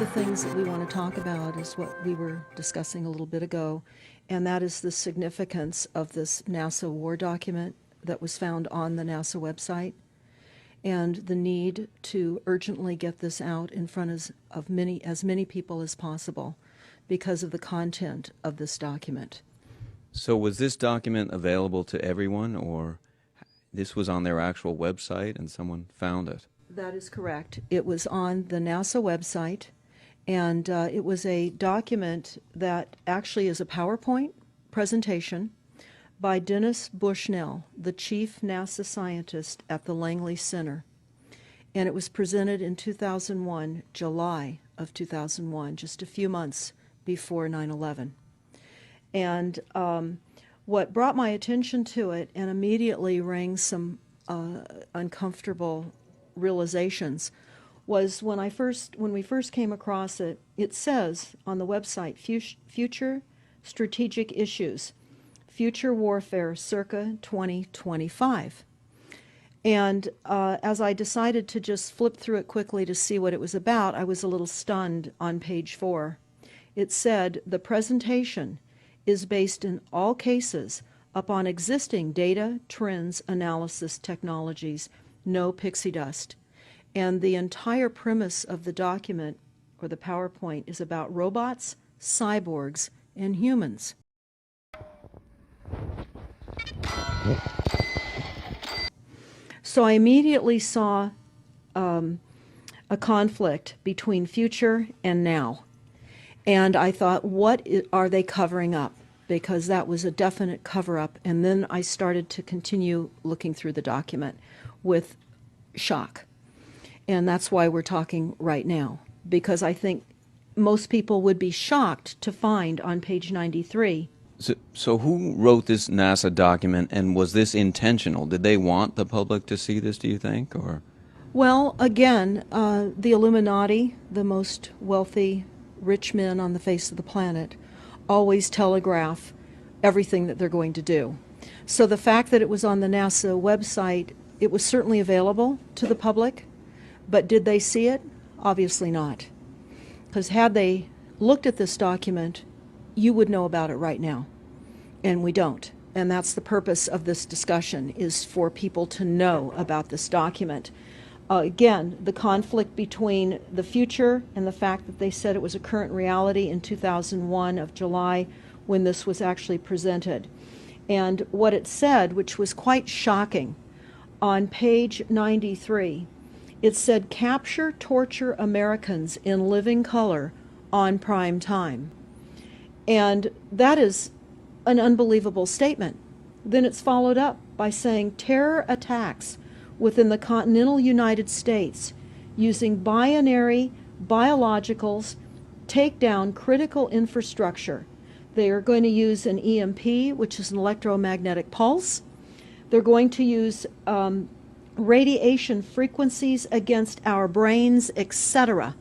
the things that we want to talk about is what we were discussing a little bit ago, and that is the significance of this NASA war document that was found on the NASA website, and the need to urgently get this out in front of as many people as possible because of the content of this document. So was this document available to everyone, or this was on their actual website and someone found it? That is correct. It was on the NASA website, and it was a document that actually is a PowerPoint presentation by Dennis Bushnell, the chief NASA scientist at the Langley Center. And it was presented in 2001, July of 2001, just a few months before 9/11. And what brought my attention to it and immediately rang some uncomfortable realizations was when we first came across it. It says on the website, future strategic issues, future warfare circa 2025. And as I decided to just flip through it quickly to see what it was about, I was a little stunned on page 4. It said, the presentation is based in all cases upon existing data, trends, analysis technologies, no pixie dust. And the entire premise of the document, or the PowerPoint, is about robots, cyborgs, and humans. So I immediately saw a conflict between future and now. And I thought, what are they covering up? Because that was a definite cover-up. And then I started to continue looking through the document with shock. And that's why we're talking right now, because I think most people would be shocked to find on page 93. So who wrote this NASA document, and was this intentional? Did they want the public to see this, do you think? Or? Well, again, the Illuminati, the most wealthy, rich men on the face of the planet, always telegraph everything that they're going to do. So the fact that it was on the NASA website, it was certainly available to the public, but did they see it? Obviously not. Because had they looked at this document, you would know about it right now, and we don't. And that's the purpose of this discussion, is for people to know about this document. Again, the conflict between the future and the fact that they said it was a current reality in 2001 of July when this was actually presented. And what it said, which was quite shocking, on page 93, it said, capture, torture Americans in living color on prime time. And that is an unbelievable statement. Then it's followed up by saying terror attacks within the continental United States using binary biologicals take down critical infrastructure. They are going to use an EMP, which is an electromagnetic pulse. They're going to use radiation frequencies against our brains, etc.,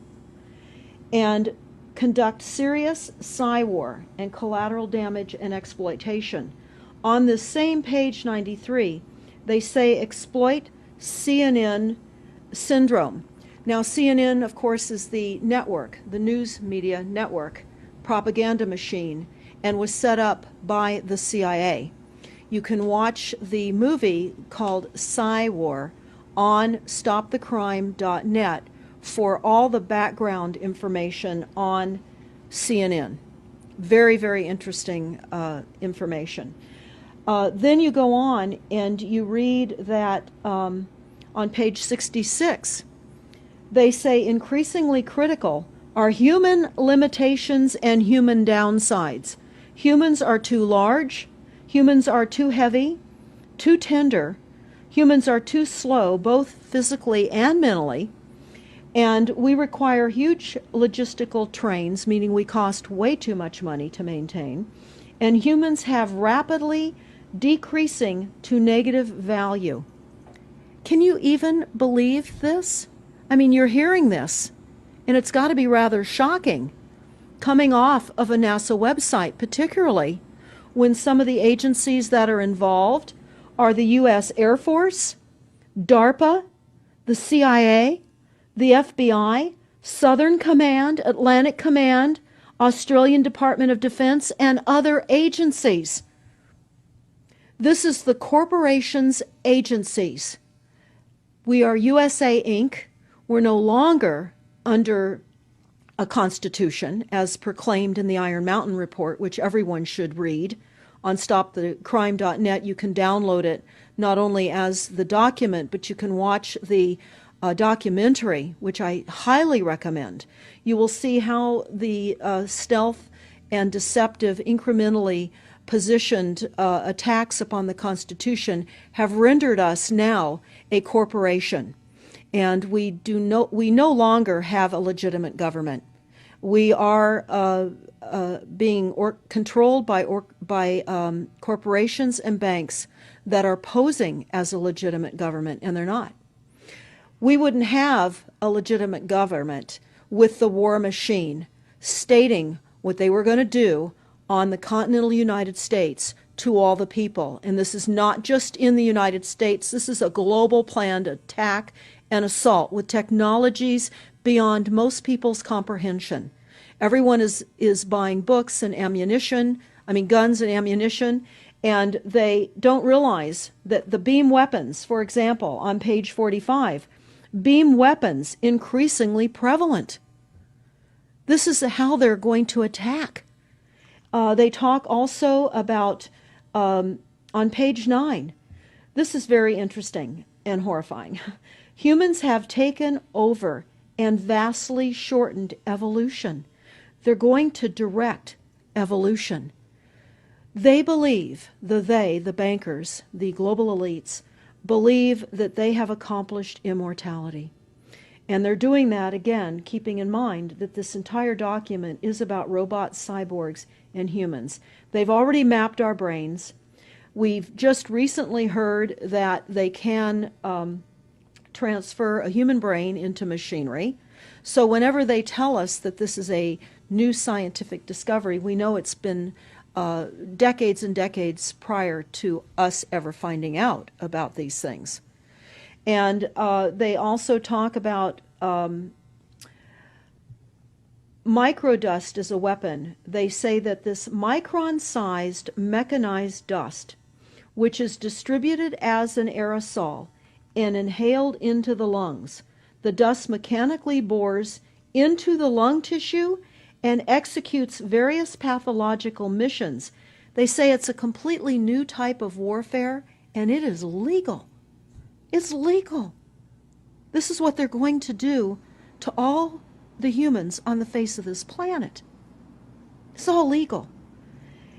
and conduct serious psy-war and collateral damage and exploitation. On this same page 93, they say exploit CNN syndrome. Now, CNN, of course, is the network, the news media network, propaganda machine, and was set up by the CIA. You can watch the movie called Psy-War on stopthecrime.net for all the background information on CNN. Very, very interesting information. Then you go on and you read that on page 66, they say increasingly critical are human limitations and human downsides. Humans are too large, humans are too heavy, too tender, humans are too slow, both physically and mentally, and we require huge logistical trains, meaning we cost way too much money to maintain, and humans have rapidly decreasing to negative value. Can you even believe this? I mean, you're hearing this, and it's got to be rather shocking coming off of a NASA website, particularly when some of the agencies that are involved are the U.S. Air Force, DARPA, the CIA, the FBI, Southern Command, Atlantic Command, Australian Department of Defense, and other agencies. This is the corporation's agencies. We are USA Inc. We're no longer under a constitution as proclaimed in the Iron Mountain Report, which everyone should read. On stopthecrime.net, you can download it not only as the document, but you can watch the documentary, which I highly recommend. You will see how the stealth and deceptive, incrementally positioned attacks upon the Constitution have rendered us now a corporation. And we no longer have a legitimate government. We are being controlled by corporations and banks that are posing as a legitimate government, and they're not. We wouldn't have a legitimate government with the war machine stating what they were going to do on the continental United States to all the people. And this is not just in the United States. This is a global planned attack and assault with technologies beyond most people's comprehension. Everyone is buying books and ammunition, guns and ammunition, and they don't realize that the beam weapons, for example, on page 45, beam weapons increasingly prevalent. This is how they're going to attack. They talk also about, on page 9, this is very interesting and horrifying. Humans have taken over and vastly shortened evolution. They're going to direct evolution. They believe, the bankers, the global elites, believe that they have accomplished immortality. And they're doing that, again, keeping in mind that this entire document is about robots, cyborgs, and humans. They've already mapped our brains. We've just recently heard that they can transfer a human brain into machinery. So whenever they tell us that this is a new scientific discovery, we know it's been decades and decades prior to us ever finding out about these things. And they also talk about microdust as a weapon. They say that this micron-sized mechanized dust, which is distributed as an aerosol and inhaled into the lungs, the dust mechanically bores into the lung tissue and executes various pathological missions. They say it's a completely new type of warfare, and it is legal. It's legal. This is what they're going to do to all the humans on the face of this planet. It's all legal.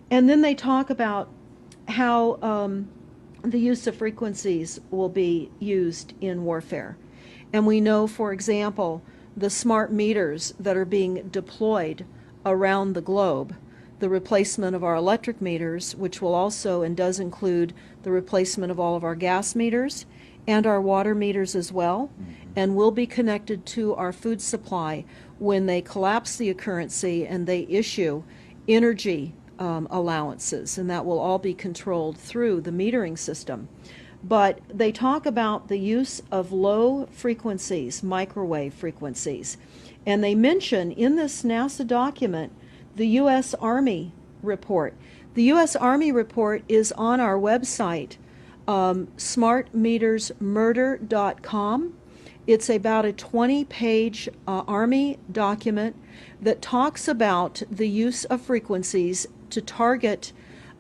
And then they talk about how the use of frequencies will be used in warfare. And we know, for example, the smart meters that are being deployed around the globe, the replacement of our electric meters, which will also and does include the replacement of all of our gas meters and our water meters as well, and will be connected to our food supply when they collapse the currency and they issue energy allowances, and that will all be controlled through the metering system. But they talk about the use of low frequencies, microwave frequencies, and they mention in this NASA document the U.S. Army report. The U.S. Army report is on our website, smartmetersmurder.com. It's about a 20-page Army document that talks about the use of frequencies to target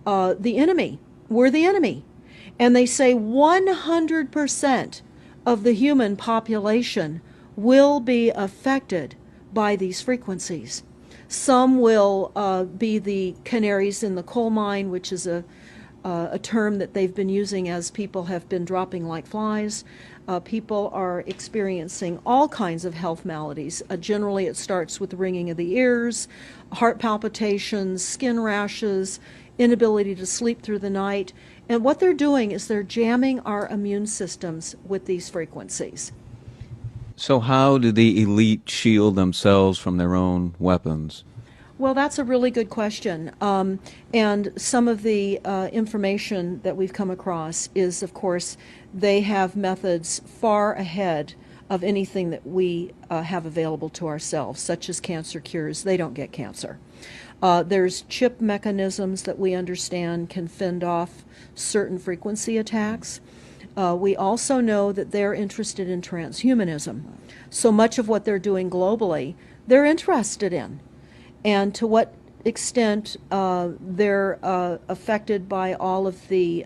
the enemy. We're the enemy. And they say 100% of the human population will be affected by these frequencies. Some will be the canaries in the coal mine, which is a term that they've been using as people have been dropping like flies. People are experiencing all kinds of health maladies. Generally, it starts with ringing of the ears, heart palpitations, skin rashes, inability to sleep through the night. And what they're doing is they're jamming our immune systems with these frequencies. So how do the elite shield themselves from their own weapons? Well, that's a really good question. And some of the information that we've come across is, of course, they have methods far ahead of anything that we have available to ourselves, such as cancer cures. They don't get cancer. There's chip mechanisms that we understand can fend off certain frequency attacks. We also know that they're interested in transhumanism. So much of what they're doing globally, they're interested in. And to what extent they're affected by all of the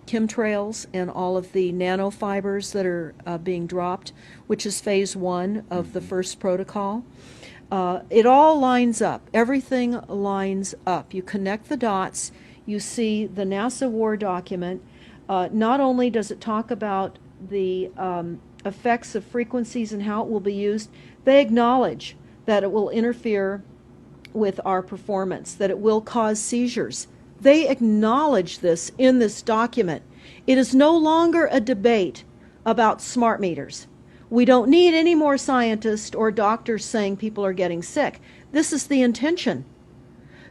chemtrails and all of the nanofibers that are being dropped, which is phase 1 of the first protocol. It all lines up. Everything lines up. You connect the dots. You see the NASA war document. Not only does it talk about the effects of frequencies and how it will be used, they acknowledge that it will interfere with our performance, that it will cause seizures. They acknowledge this in this document. It is no longer a debate about smart meters. We don't need any more scientists or doctors saying people are getting sick. This is the intention.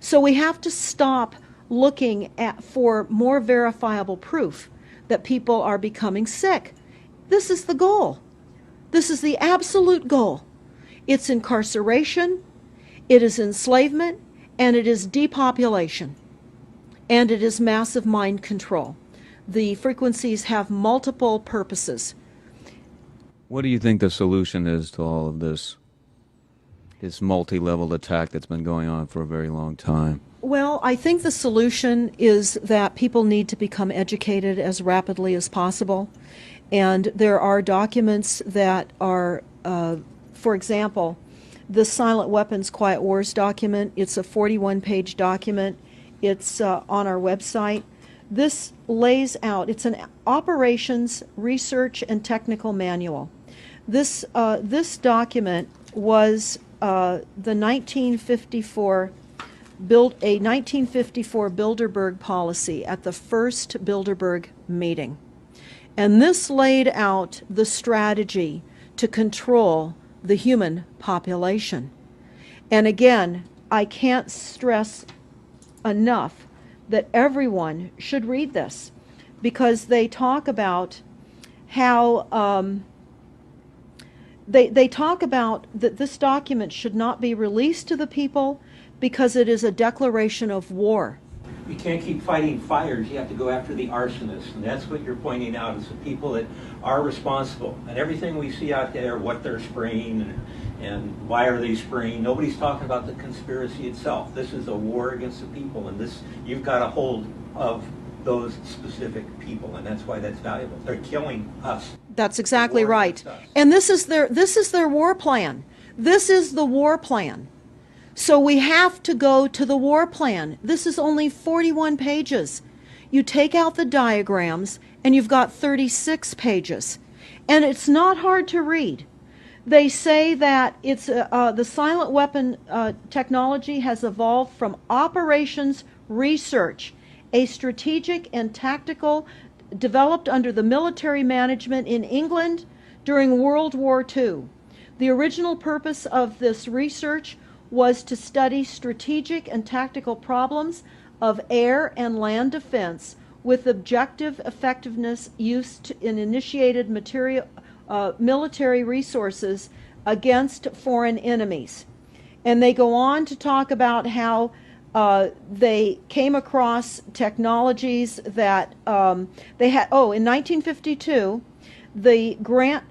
So we have to stop looking for more verifiable proof that people are becoming sick. This is the goal. This is the absolute goal. It's incarceration, it is enslavement, and it is depopulation, and it is massive mind control. The frequencies have multiple purposes. What do you think the solution is to all of this multi-level attack that's been going on for a very long time? Well, I think the solution is that people need to become educated as rapidly as possible. And there are documents that are, for example, the Silent Weapons Quiet Wars document. It's a 41-page document. It's on our website. This lays out, it's an operations, research, and technical manual. This document was the 1954 Bilderberg policy at the first Bilderberg meeting. And this laid out the strategy to control the human population. And again, I can't stress enough that everyone should read this, because they talk about how they talk about that this document should not be released to the people because it is a declaration of war. You can't keep fighting fires. You have to go after the arsonists, and that's what you're pointing out, is the people that are responsible. And everything we see out there, what they're spraying and why are they spraying, nobody's talking about the conspiracy itself. This is a war against the people, and this, you've got a hold of those specific people, and that's why that's valuable. They're killing us. That's exactly right. And this is their war plan. This is the war plan. So we have to go to the war plan. This is only 41 pages. You take out the diagrams and you've got 36 pages. And it's not hard to read. They say that it's the silent weapon technology has evolved from operations research, a strategic and tactical developed under the military management in England during World War II. The original purpose of this research was to study strategic and tactical problems of air and land defense with objective effectiveness used in initiated military resources against foreign enemies. And they go on to talk about how they came across technologies that they had. Oh, in 1952, the grant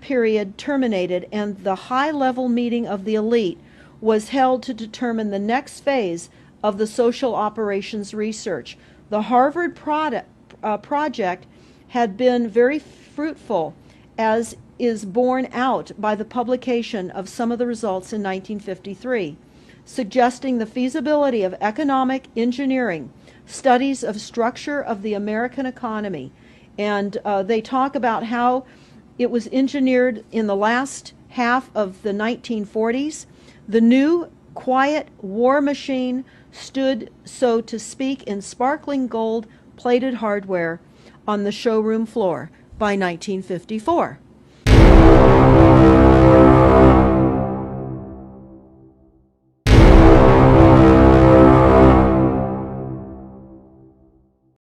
period terminated, and the high-level meeting of the elite was held to determine the next phase of the social operations research. The Harvard project had been very fruitful, as is borne out by the publication of some of the results in 1953, suggesting the feasibility of economic engineering, studies of structure of the American economy. And they talk about how it was engineered in the last half of the 1940s. The new quiet war machine stood, so to speak, in sparkling gold-plated hardware on the showroom floor by 1954.